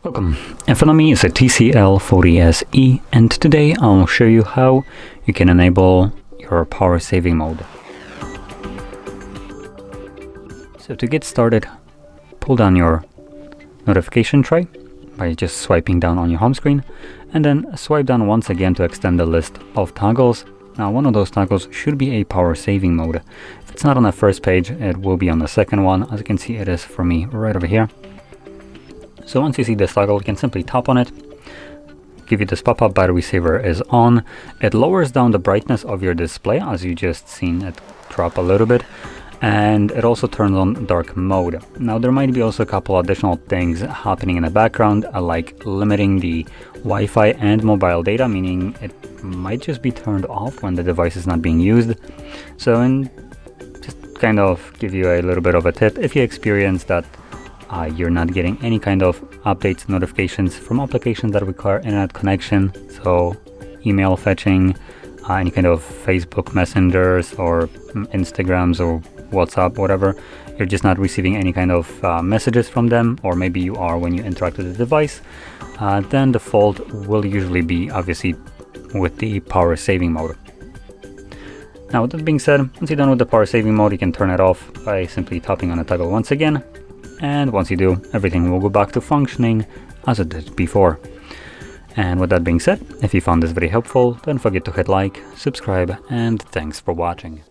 Welcome. In front of me is a TCL 40SE, and today I'll show you how you can enable your power saving mode. So to get started, pull down your notification tray by just swiping down on your home screen, and then swipe down once again to extend the list of toggles. Now one of those toggles should be a power saving mode. If it's not on the first page, it will be on the second one. As you can see, it is for me right over here. So once you see this toggle, you can simply tap on it, give you this pop-up battery saver is on. It lowers down the brightness of your display, as you just seen it drop a little bit, and it also turns on dark mode. Now there might be also a couple additional things happening in the background, like limiting the Wi-Fi and mobile data, meaning it might just be turned off when the device is not being used. So just kind of give you a little bit of a tip, if you experience that you're not getting any kind of updates, notifications from applications that require internet connection, so email fetching, any kind of Facebook messengers or Instagrams or WhatsApp, whatever, you're just not receiving any kind of messages from them, or maybe you are when you interact with the device, then default will usually be obviously with the power saving mode. Now with that being said, once you're done with the power saving mode, you can turn it off by simply tapping on the toggle once again. And once you do, everything will go back to functioning as it did before. And with that being said, if you found this very helpful, don't forget to hit like, subscribe, and thanks for watching.